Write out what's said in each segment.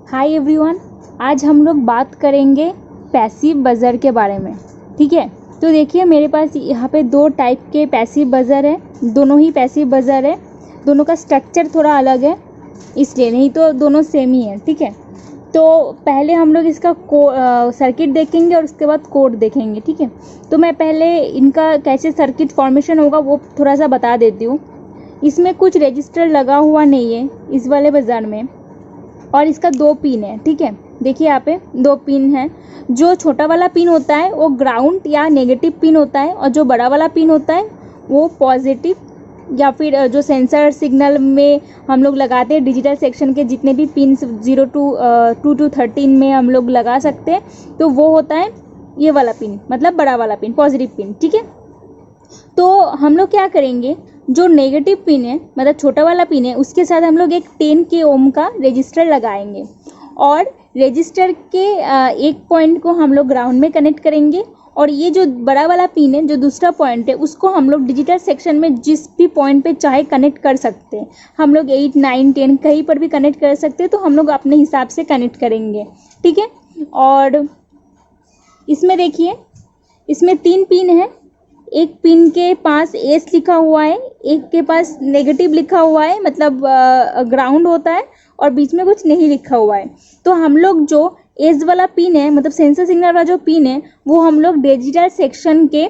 Hi everyone, आज हम लोग बात करेंगे पैसिव बजर के बारे में। ठीक है, तो देखिए मेरे पास यहाँ पे दो टाइप के पैसिव बजर है, दोनों ही पैसिव बजर है। दोनों का स्ट्रक्चर थोड़ा अलग है इसलिए, नहीं तो दोनों सेम ही है। ठीक है, तो पहले हम लोग इसका सर्किट देखेंगे और उसके बाद कोड देखेंगे। ठीक है, तो मैं पहले इनका कैसे सर्किट फॉर्मेशन होगा वो थोड़ा सा बता देती हूँ। इसमें कुछ रजिस्टर लगा हुआ नहीं है इस वाले बजर में, और इसका दो पिन है। ठीक है, देखिए यहाँ पे दो पिन है। जो छोटा वाला पिन होता है वो ग्राउंड या नेगेटिव पिन होता है, और जो बड़ा वाला पिन होता है वो पॉजिटिव, या फिर जो सेंसर सिग्नल में हम लोग लगाते हैं डिजिटल सेक्शन के जितने भी पिन 0 to 13 में हम लोग लगा सकते हैं, तो वो होता है ये वाला पिन, मतलब बड़ा वाला पिन, पॉजिटिव पिन। ठीक है, तो हम लोग क्या करेंगे, जो नेगेटिव पिन है मतलब छोटा वाला पिन है, उसके साथ हम लोग एक 10 के ओम का रजिस्टर लगाएंगे, और रजिस्टर के एक पॉइंट को हम लोग ग्राउंड में कनेक्ट करेंगे, और ये जो बड़ा वाला पिन है, जो दूसरा पॉइंट है, उसको हम लोग डिजिटल सेक्शन में जिस भी पॉइंट पे चाहे कनेक्ट कर सकते हैं। हम लोग 8, 9, 10 कहीं पर भी कनेक्ट कर सकते हैं, तो हम लोग अपने हिसाब से कनेक्ट करेंगे। ठीक है, और इसमें देखिए इसमें 3 पिन है। एक पिन के पास एस लिखा हुआ है, एक के पास नेगेटिव लिखा हुआ है, मतलब ग्राउंड होता है, और बीच में कुछ नहीं लिखा हुआ है। तो हम लोग जो एस वाला पिन है, मतलब सेंसर सिग्नल वाला जो पिन है, वो हम लोग डिजिटल सेक्शन के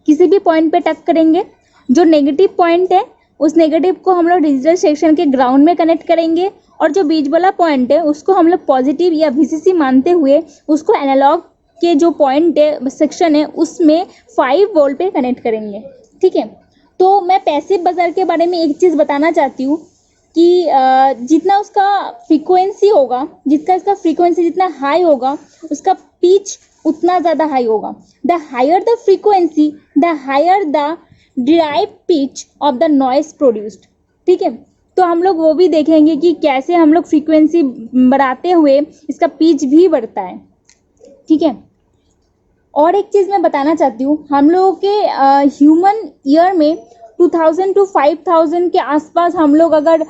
किसी भी पॉइंट पे टच करेंगे। जो नेगेटिव पॉइंट है उस नेगेटिव को हम लोग डिजिटल सेक्शन के ग्राउंड में कनेक्ट करेंगे, और जो बीच वाला पॉइंट है उसको हम लोग पॉजिटिव या वीसीसी मानते हुए उसको एनालॉग के जो पॉइंट है सेक्शन है उसमें 5 वोल्ट पे कनेक्ट करेंगे। ठीक है, तो मैं पैसिव बजर के बारे में एक चीज़ बताना चाहती हूँ कि जितना उसका फ्रीक्वेंसी होगा, जितना इसका फ्रीक्वेंसी जितना हाई होगा, उसका पिच उतना ज़्यादा हाई होगा। The higher the frequency, the higher the derive pitch of the noise produced. ठीक है, तो हम लोग वो भी देखेंगे कि कैसे हम लोग फ्रीक्वेंसी बढ़ाते हुए इसका पिच भी बढ़ता है। ठीक है, और एक चीज़ मैं बताना चाहती हूँ, हम लोगों के ह्यूमन ईयर में 2000 to 5000 के आसपास हम लोग अगर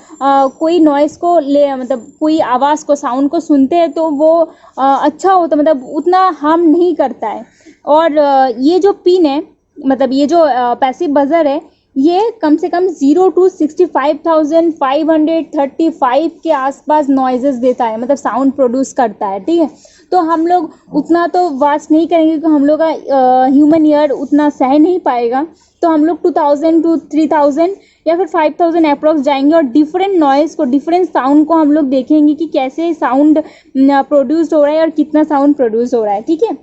कोई नॉइस को मतलब कोई आवाज़ को, साउंड को सुनते हैं, तो वो अच्छा होता, मतलब उतना हार्म नहीं करता है। और ये जो पिन है, मतलब ये जो पैसिव बजर है, ये कम से कम 0 to 65,535 के आसपास नॉइजेस देता है, मतलब साउंड प्रोड्यूस करता है। ठीक है, तो हम लोग उतना तो वास्ट नहीं करेंगे कि हम लोग का ह्यूमन ईयर उतना सह नहीं पाएगा, तो हम लोग 2000 to 3000 या फिर 5000 अप्रॉक्स जाएंगे, और डिफरेंट नॉइज़ को, डिफरेंट साउंड को हम लोग देखेंगे कि कैसे साउंड प्रोड्यूस हो रहा है और कितना साउंड प्रोड्यूस हो रहा है। ठीक है,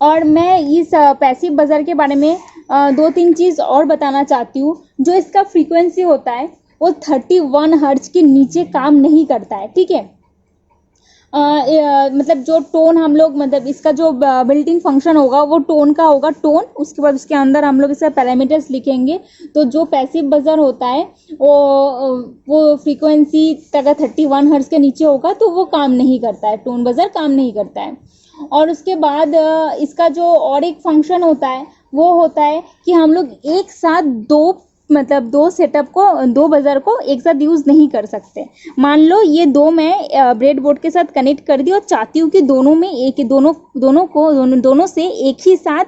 और मैं इस पैसिव बजर के बारे में 2-3 चीज़ और बताना चाहती हूँ। जो इसका फ्रीक्वेंसी होता है वो 31 हर्ट्ज के नीचे काम नहीं करता है। ठीक है, मतलब जो टोन हम लोग, मतलब इसका जो बिल्ट इन फंक्शन होगा वो टोन का होगा, टोन। उसके बाद उसके अंदर हम लोग इसका पैरामीटर्स लिखेंगे। तो जो पैसिव बजर होता है वो फ्रीक्वेंसी अगर 31 हर्ट्ज के नीचे होगा तो वो काम नहीं करता है, टोन बजर काम नहीं करता है। और उसके बाद इसका जो और एक फंक्शन होता है वो होता है कि हम लोग एक साथ दो सेटअप को, दो बजर को एक साथ यूज़ नहीं कर सकते। मान लो ये दो मैं ब्रेड बोर्ड के साथ कनेक्ट कर दी और चाहती हूँ कि दोनों में दोनों से एक ही साथ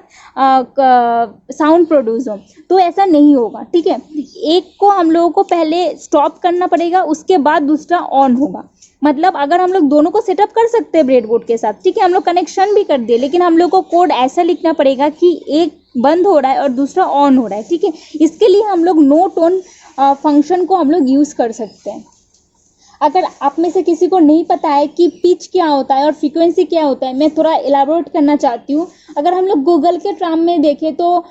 साउंड प्रोड्यूस हो, तो ऐसा नहीं होगा। ठीक है, एक को हम लोगों को पहले स्टॉप करना पड़ेगा, उसके बाद दूसरा ऑन होगा। मतलब अगर हम लोग दोनों को सेटअप कर सकते हैं ब्रेड बोर्ड के साथ, ठीक है, हम लोग कनेक्शन भी कर दिए, लेकिन हम लोग को कोड ऐसा लिखना पड़ेगा कि एक बंद हो रहा है और दूसरा ऑन हो रहा है। ठीक है, इसके लिए हम लोग नो टोन फंक्शन को हम लोग यूज़ कर सकते हैं। अगर आप में से किसी को नहीं पता है कि पिच क्या होता है और फ्रीक्वेंसी क्या होता है, मैं थोड़ा एलाबोरेट करना चाहती हूँ। अगर हम लोग गूगल के टर्म में देखें तो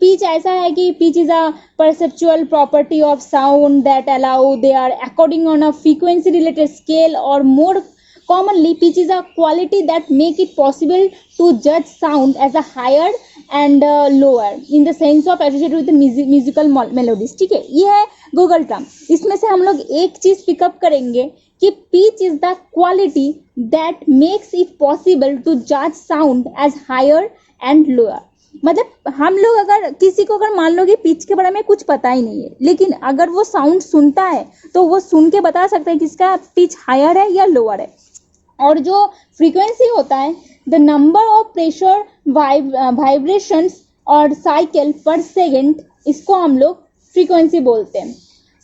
पिच ऐसा है कि pitch is a perceptual property of sound that allow they are according on a frequency related scale, और more commonly pitch is a quality that make it possible to judge sound as a higher and lower in the sense of associated with the musical melodies। ठीक है, ये है Google term. इसमें से हम लोग एक चीज पिकअप करेंगे कि pitch is the quality that makes it possible to judge sound as higher and lower। मतलब हम लोग अगर किसी को अगर मान लो कि पिच के बारे में कुछ पता ही नहीं है, लेकिन अगर वो साउंड सुनता है तो वो सुन के बता सकता है कि इसका पिच हायर है या लोअर है। और जो फ्रीक्वेंसी होता है, the number of pressure vibrations और साइकिल पर सेकेंड, इसको हम लोग फ्रीक्वेंसी बोलते हैं।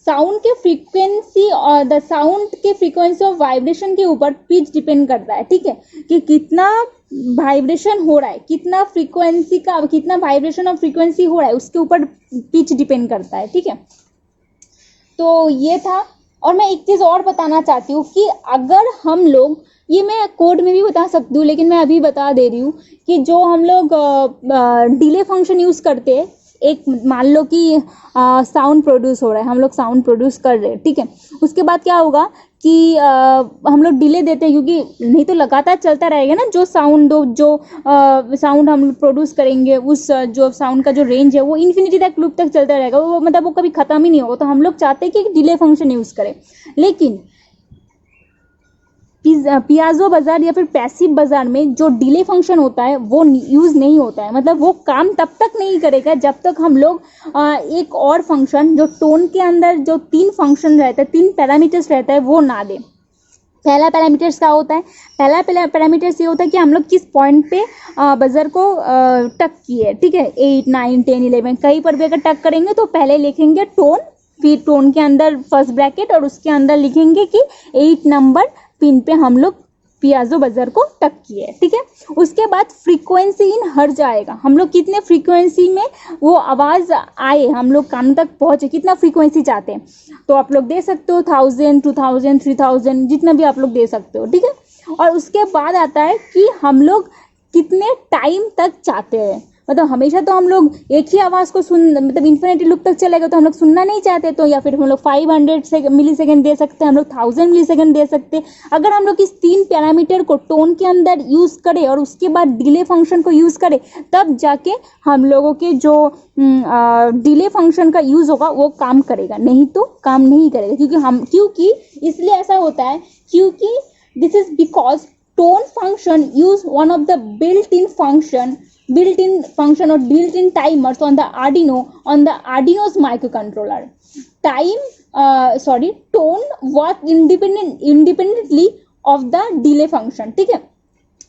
साउंड के फ्रीक्वेंसी और द साउंड के फ्रीक्वेंसी ऑफ वाइब्रेशन के ऊपर पिच डिपेंड करता है, ठीक है, कि कितना वाइब्रेशन हो रहा है, कितना फ्रीक्वेंसी का कितना वाइब्रेशन और फ्रीक्वेंसी हो रहा है, उसके ऊपर पिच डिपेंड करता है, ठीक है। तो ये था। और मैं एक चीज़ और बताना चाहती हूँ कि अगर हम लोग, ये मैं कोड में भी बता सकती हूँ लेकिन मैं अभी बता दे रही हूँ कि जो हम लोग डिले फंक्शन यूज़ करते हैं, एक मान लो कि साउंड प्रोड्यूस हो रहा है, हम लोग साउंड प्रोड्यूस कर रहे हैं, ठीक है, उसके बाद क्या होगा कि हम लोग डिले देते हैं, क्योंकि नहीं तो लगातार चलता रहेगा ना, जो साउंड साउंड हम लोग प्रोड्यूस करेंगे, उस जो साउंड का जो रेंज है वो इन्फिनिटी तक लूप तक चलता रहेगा, वो मतलब वो कभी ख़त्म ही नहीं होगा। तो हम लोग चाहते हैं कि डिले फंक्शन यूज़ करें, लेकिन पियाजो बाजार या फिर पैसिव बाजार में जो डिले फंक्शन होता है वो यूज़ नहीं होता है, मतलब वो काम तब तक नहीं करेगा जब तक हम लोग एक और फंक्शन जो टोन के अंदर जो 3 फंक्शन रहता है, 3 पैरामीटर्स रहता है, वो ना दे। पहला पैरामीटर्स क्या होता है? पहला पैरामीटर्स ये होता है कि हम लोग किस पॉइंट पे बजर को टक किए, ठीक है, 8 9 10 11 कहीं पर भी अगर टक करेंगे तो पहले लिखेंगे टोन, फिर टोन के अंदर फर्स्ट ब्रैकेट और उसके अंदर लिखेंगे कि 8 नंबर पिन पे हम लोग पियाजो बजर को टक किए, ठीक है। उसके बाद फ्रीक्वेंसी इन हर्ज आएगा, हम लोग कितने फ्रीक्वेंसी में वो आवाज़ आए, हम लोग कान तक पहुँचे, कितना फ्रीक्वेंसी चाहते हैं, तो आप लोग दे सकते हो 1000 2000 3000 जितना भी आप लोग दे सकते हो, ठीक है। और उसके बाद आता है कि हम लोग कितने टाइम तक चाहते हैं, मतलब हमेशा तो हम लोग एक ही आवाज़ को सुन, मतलब इन्फिनिटी लूप तक चलेगा तो हम लोग सुनना नहीं चाहते, तो या फिर हम लोग 500 मिली सेकेंड दे सकते हैं, हम लोग 1000 मिली सेकेंड दे सकते हैं। अगर हम लोग इस 3 पैरामीटर को टोन के अंदर यूज़ करें और उसके बाद डिले फंक्शन को यूज़ करें, तब जाके हम लोगों के जो डिले फंक्शन का यूज़ होगा वो काम करेगा, नहीं तो काम नहीं करेगा। क्योंकि इसलिए ऐसा होता है, क्योंकि this is because tone function use one of the built-in function or built-in timers on the Arduino's microcontroller. Tone work independently of the delay function, ठीक है।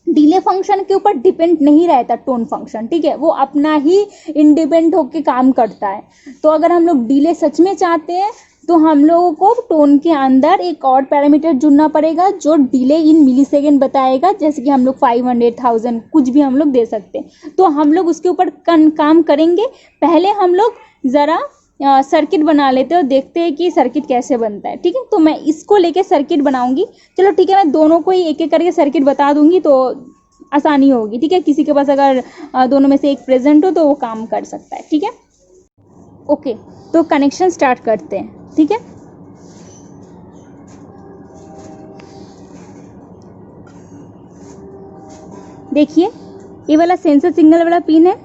डिले फंक्शन के ऊपर डिपेंड नहीं रहता टोन फंक्शन, ठीक है, वो अपना ही इंडिपेंडेंट होकर काम करता है। तो अगर हम लोग डिले सच में चाहते हैं तो हम लोगों को टोन के अंदर एक और पैरामीटर जुड़ना पड़ेगा जो डिले इन मिली सेकेंड बताएगा, जैसे कि हम लोग 500 1000 कुछ भी हम लोग दे सकते हैं। तो हम लोग उसके ऊपर काम करेंगे। पहले हम लोग ज़रा सर्किट बना लेते हैं और देखते हैं कि सर्किट कैसे बनता है, ठीक है। तो मैं इसको लेके सर्किट बनाऊंगी, चलो ठीक है, मैं दोनों को ही एक एक करके सर्किट बता दूंगी तो आसानी होगी, ठीक है। किसी के पास अगर दोनों में से एक प्रेजेंट हो तो वो काम कर सकता है, ठीक है। ओके, तो कनेक्शन स्टार्ट करते हैं, ठीक है। देखिए, ये वाला सेंसर सिग्नल वाला पिन है,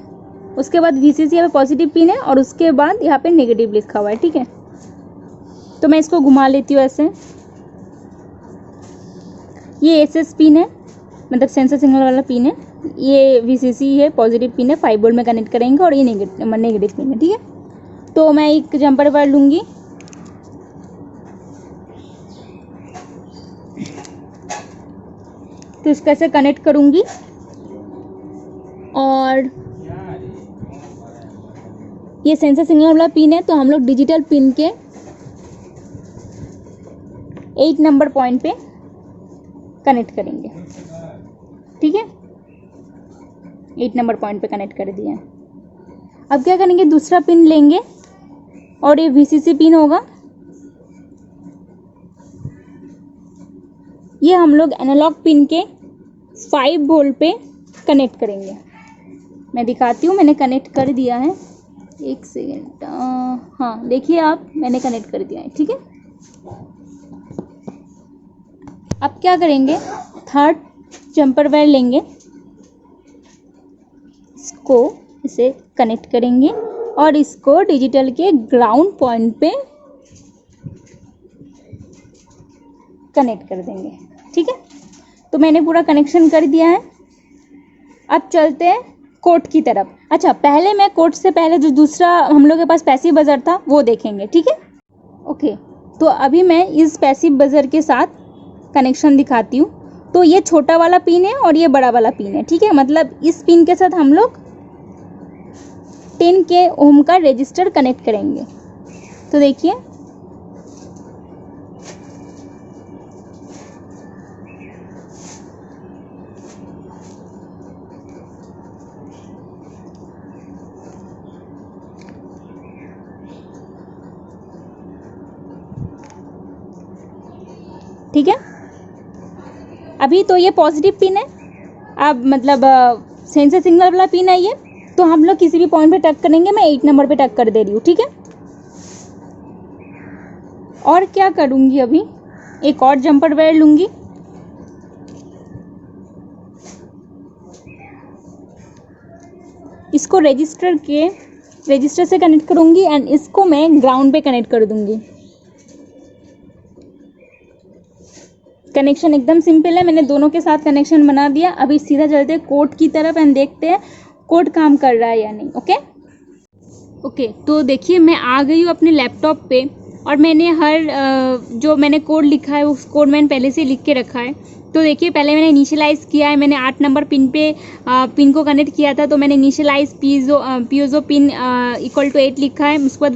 उसके बाद VCC यहाँ पे पॉजिटिव पिन है और उसके बाद यहाँ पे नेगेटिव लिखा हुआ है, ठीक है। तो मैं इसको घुमा लेती हूँ ऐसे। ये SS पिन है, मतलब सेंसर सिग्नल वाला पिन है, ये VCC है, पॉजिटिव पिन है, 5 वोल्ट में कनेक्ट करेंगे, और ये नेगेटिव पिन है, ठीक है। तो मैं एक जंपर वायर लूँगी, तो इसको ऐसे कनेक्ट करूँगी, और ये सेंसर सिग्नल वाला पिन है, तो हम लोग डिजिटल पिन के 8 नंबर पॉइंट पे कनेक्ट करेंगे, ठीक है। 8 नंबर पॉइंट पे कनेक्ट कर दिया। अब क्या करेंगे, दूसरा पिन लेंगे और ये VCC पिन होगा, ये हम लोग एनालॉग पिन के 5 वोल्ट पे कनेक्ट करेंगे। मैं दिखाती हूँ, मैंने कनेक्ट कर दिया है, एक सेकेंड, हाँ देखिए आप, मैंने कनेक्ट कर दिया है, ठीक है। अब क्या करेंगे, थर्ड जंपर वायर लेंगे, इसको इसे कनेक्ट करेंगे और इसको डिजिटल के ग्राउंड पॉइंट पे कनेक्ट कर देंगे, ठीक है। तो मैंने पूरा कनेक्शन कर दिया है। अब चलते हैं कोट की तरफ। अच्छा, पहले मैं कोट से पहले जो दूसरा हम लोग के पास पैसिव बजर था वो देखेंगे, ठीक है। ओके, तो अभी मैं इस पैसिव बजर के साथ कनेक्शन दिखाती हूँ। तो ये छोटा वाला पिन है और ये बड़ा वाला पिन है, ठीक है। मतलब इस पिन के साथ हम लोग 10K ओम का रजिस्टर कनेक्ट करेंगे। तो देखिए, ठीक है। अभी तो ये पॉजिटिव पिन है, अब मतलब सेंसर सिग्नल वाला पिन है ये। तो हम लोग किसी भी पॉइंट पे टक करेंगे, मैं 8 नंबर पे टक कर दे रही हूँ, ठीक है। और क्या करूँगी, अभी एक और जंपर वायर लूँगी, इसको रजिस्टर से कनेक्ट करूँगी एंड इसको मैं ग्राउंड पे कनेक्ट कर दूँगी। कनेक्शन एकदम सिंपल है, मैंने दोनों के साथ कनेक्शन बना दिया। अभी सीधा चलते हैं कोड की तरफ एंड देखते हैं कोड काम कर रहा है या नहीं। ओके, तो देखिए मैं आ गई हूँ अपने लैपटॉप पे और मैंने जो मैंने कोड लिखा है उस कोड मैंने पहले से लिख के रखा है। तो देखिए, पहले मैंने इनिशियलाइज़ किया है, मैंने 8 नंबर पिन पे पिन को कनेक्ट किया था। तो मैंने इनिशियलाइज पीओजो पिन इक्वल टू 8 लिखा है। उसके बाद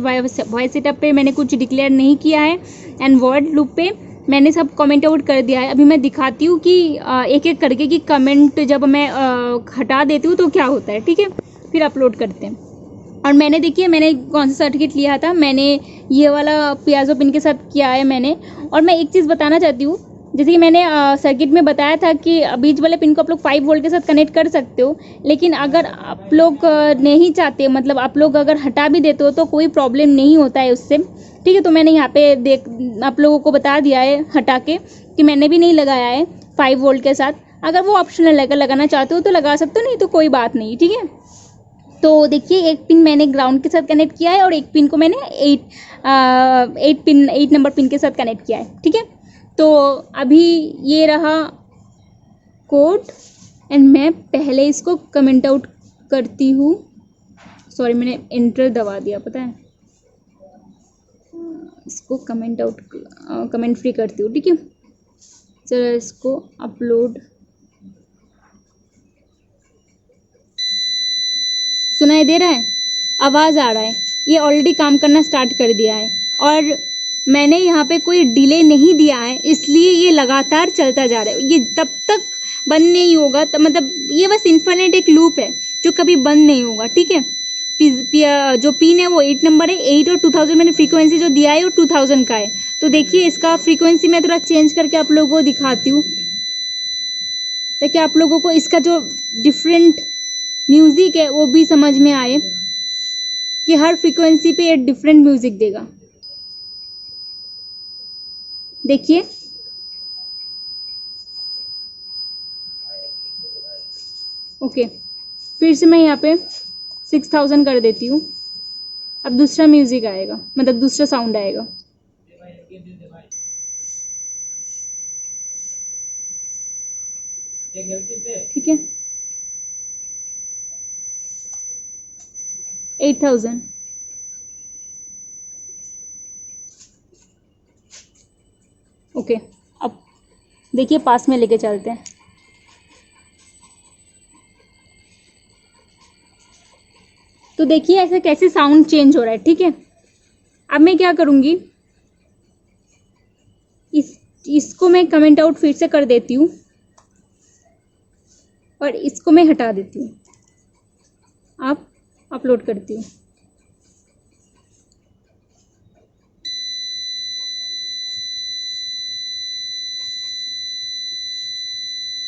वॉइस सेटअप पे मैंने कुछ डिक्लेयर नहीं किया है एंड वर्ड लूप पे मैंने सब कमेंट आउट कर दिया है। अभी मैं दिखाती हूँ कि एक एक करके कि कमेंट जब मैं हटा देती हूँ तो क्या होता है, ठीक है। फिर अपलोड करते हैं। और मैंने देखिए, मैंने कौन सा सर्किट लिया था, मैंने ये वाला पियाजो पिन के साथ किया है मैंने। और मैं एक चीज़ बताना चाहती हूँ, जैसे कि मैंने सर्किट में बताया था कि बीच वाले पिन को आप लोग 5 वोल्ट के साथ कनेक्ट कर सकते हो। लेकिन अगर आप लोग नहीं चाहते, मतलब आप लोग अगर हटा भी देते हो तो कोई प्रॉब्लम नहीं होता है उससे, ठीक है। तो मैंने यहाँ पे आप लोगों को बता दिया है हटा के कि मैंने भी नहीं लगाया है 5 वोल्ट के साथ। अगर वो ऑप्शनल है, अगर लगाना चाहते हो तो लगा सकते हो, नहीं तो कोई बात नहीं, ठीक है। तो देखिए, एक पिन मैंने ग्राउंड के साथ कनेक्ट किया है और एक पिन को मैंने 8 नंबर पिन के साथ कनेक्ट किया है, ठीक है। तो अभी ये रहा कोड एंड मैं पहले इसको कमेंट आउट करती हूँ। सॉरी, मैंने एंटर दबा दिया, पता है। इसको कमेंट फ्री करती हूँ, ठीक है। चलो इसको अपलोड, सुनाई दे रहा है, आवाज़ आ रहा है, ये ऑलरेडी काम करना स्टार्ट कर दिया है। और मैंने यहाँ पे कोई डिले नहीं दिया है, इसलिए ये लगातार चलता जा रहा है। ये तब तक बंद नहीं होगा, तो मतलब ये बस इन्फिनिट एक लूप है जो कभी बंद नहीं होगा, ठीक है। जो पिन है वो 8 नंबर है, 8 और 2000 मैंने फ्रीक्वेंसी जो दिया है वो 2000 का है। तो देखिए, इसका फ्रीक्वेंसी मैं थोड़ा चेंज करके आप लोगों को दिखाती हूँ ताकि आप लोगों को इसका जो डिफरेंट म्यूज़िक है वो भी समझ में आए कि हर फ्रीक्वेंसी पे ये डिफरेंट म्यूज़िक देगा। देखिए, ओके, फिर से मैं यहाँ पे 6000 कर देती हूँ। अब दूसरा म्यूज़िक आएगा, मतलब दूसरा साउंड आएगा। ठीक है, 8000। ओके, अब देखिए पास में लेके चलते हैं। तो देखिए ऐसे कैसे साउंड चेंज हो रहा है, ठीक है। अब मैं क्या करूँगी, इसको मैं कमेंट आउट फिर से कर देती हूँ और इसको मैं हटा देती हूँ। आप अपलोड करती हूँ।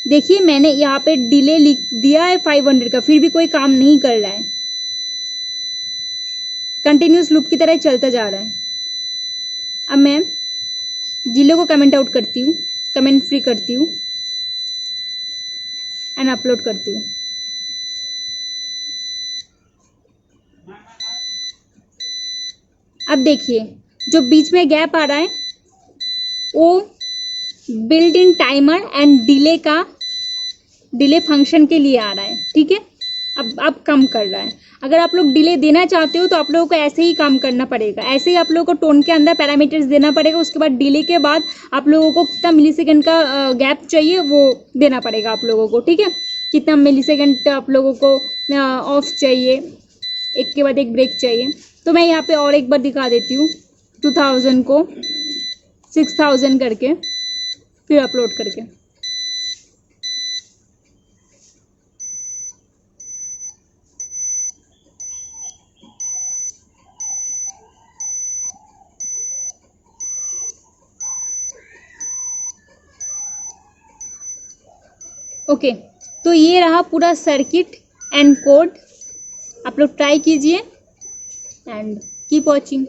देखिए, मैंने यहाँ पे डिले लिख दिया है 500 का, फिर भी कोई काम नहीं कर रहा है, कंटिन्यूस लूप की तरह चलता जा रहा है। अब मैं डिले को कमेंट आउट करती हूँ, कमेंट फ्री करती हूँ एंड अपलोड करती हूँ। अब देखिए, जो बीच में गैप आ रहा है वो built in timer and delay function के लिए आ रहा है, ठीक है। अब कम कर रहा है। अगर आप लोग डिले देना चाहते हो तो आप लोगों को ऐसे ही काम करना पड़ेगा, ऐसे ही आप लोगों को टोन के अंदर पैरामीटर्स देना पड़ेगा। उसके बाद डिले के बाद आप लोगों को कितना मिलीसेकंड का गैप चाहिए वो देना पड़ेगा आप लोगों को, ठीक है। कितना मिलीसेकंड आप लोगों को ऑफ चाहिए, एक के बाद एक ब्रेक चाहिए। तो मैं यहाँ पे और एक बार दिखा देती हूँ 2000 को 6000 करके फिर अपलोड करके। ओके, तो ये रहा पूरा सर्किट एंड कोड। आप लोग ट्राई कीजिए एंड कीप वॉचिंग।